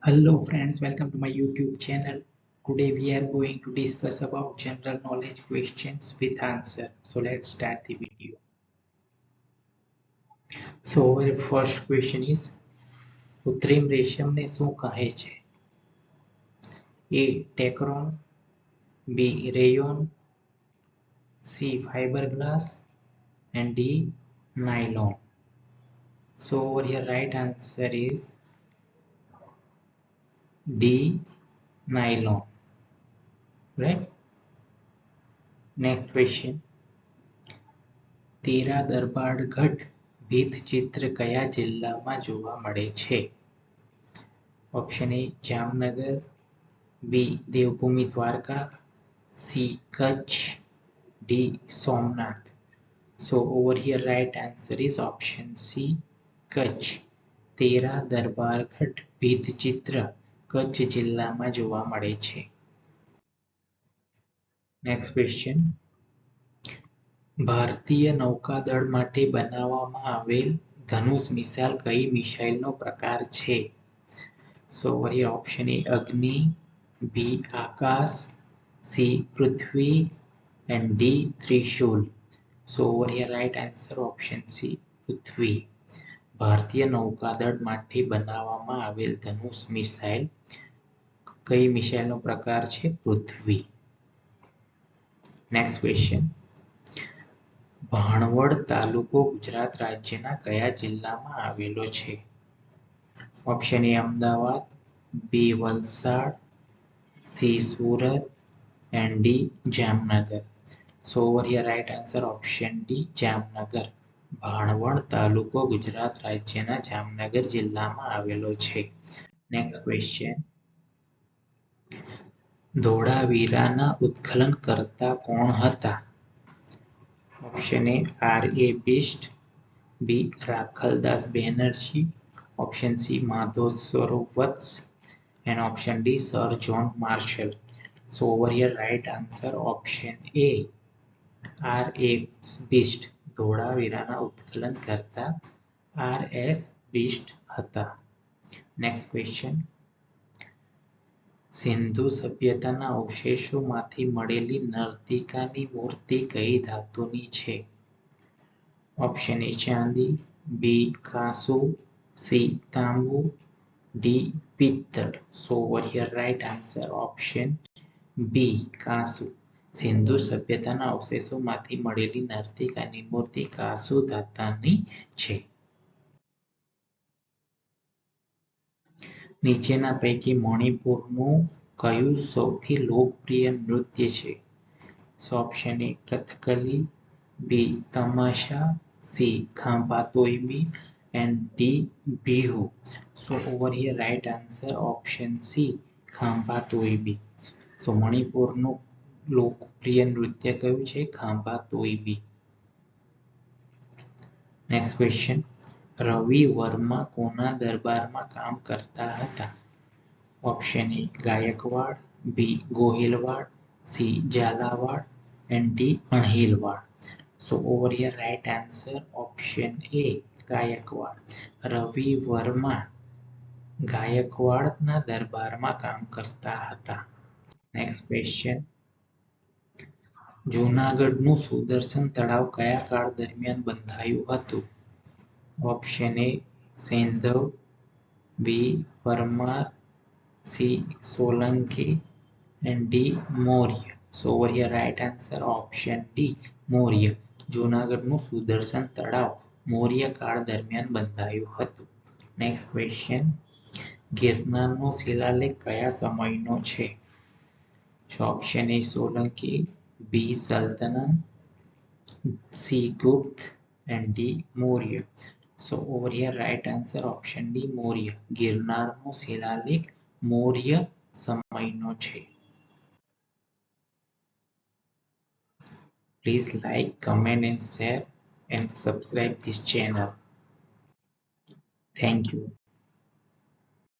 Hello friends, welcome to my YouTube channel. Today we are going to discuss about general knowledge questions with answer. So let's start the video. So our first question is કૃત્રિમ રેશમને શું કહે છે? A. ટેકરોન, B. Rayon, C. fiberglass and D. nylon. So over here right answer is D. nylon. Right? Next question. Tera Darbargadh ભીંતચિત્ર કયા જિલ્લામાં જોવા મળે છે? Option A Jamnagar, B Devbhumi Dwarka, C Kutch, D Somnath. So over here right answer is option C, Kutch. Tera Darbargadh ભીંતચિત્ર કચ્છ જિલ્લામાં જોવા મળે છે. Next question. ભારતીય નૌકાદળ માટે બનાવવામાં આવેલ ધનુષ મિસાઇલ કઈ મિસાઇલનો પ્રકાર છે? સો over here option A અગ્નિ, B Akash, C Prithvi and D Trishul. So over here right answer option C પૃથ્વી. ભારતીય નૌકાદળ માટે બનાવવામાં આવેલ ધનુષ મિસાઇલ કઈ મિસાઇલનો પ્રકાર છે? પૃથ્વી. Next question. ભાણવડ તાલુકો ગુજરાત રાજ્યના કયા જિલ્લામાં આવેલો છે? Option A Ahmedabad, B Valsad, C Surat and D Jamnagar. So over here right answer option D Jamnagar. Bhanvad તાલુકો ગુજરાત રાજ્યના જામનગર જિલ્લામાં આવેલો છે. Next question. ધોળાવીરાના ઉત્ખનન કરતા કોણ હતા? Option A R A Bist, B Rakhaldas Banerji, option C Madhav Swarup Vats and option D sir John Marshall. So over here right answer option A R A Bist. ધોળાવીરાના ઉત્ખનન કરતા આર એસ બિસ્ટ હતા. Next question. સિંધુ સભ્યતાના અવશેષોમાંથી મળેલી નર્તિકાની મૂર્તિ કઈ ધાતુની છે? ઓપ્શન એ ચાંદી, બી કાંસુ, સી તાંબુ, ડી પિત્તળ. So over here right answer option B કાંસુ. સિંધુ સભ્યતાના અવશેષોમાંથી મળેલી નર્તિકાની મૂર્તિ કાંસુ ધાતુની છે. નીચેના પૈકી મણિપુરનું કયું સૌથી લોકપ્રિય નૃત્ય છે? So option A Kathakali, B Tamasha, C Khamba Thoibi and D Bihu. So over here right answer option C Khamba Thoibi. So મણિપુરનું લોકપ્રિય નૃત્ય કયું છે? ખાંભા તોઈબી. Next question. રવિ વર્મા કોના દરબારમાં કામ કરતા હતા? Option A Gaekwad, B Gohilwad, C Zalawad and D Anhilwad. So over here right answer option A Gaekwad. Ravi Varma ગાયકવાડના દરબારમાં કામ કરતા હતા. Next question. જૂનાગઢનું સુદર્શન તળાવ કયા કાળ દરમિયાન બંધાયું હતું? Option A Saindhav, B Parmar, C Solanki and D Maurya. So over here right answer option D Maurya. જૂનાગઢનું સુદર્શન તળાવ મૌર્ય કાળ દરમિયાન બંધાયું હતું. Next question. ગિરનારનો શિલાલેખ કયા સમયનો છે? ઓપ્શન એ સોલંકી, બી સલ્તનત, C Gupta and D Maurya. So over here right answer option D Maurya. ગિરનારનો શિલાલેખ મૌર્ય સમયનો છે. Please like, comment and share and subscribe this channel. Thank you.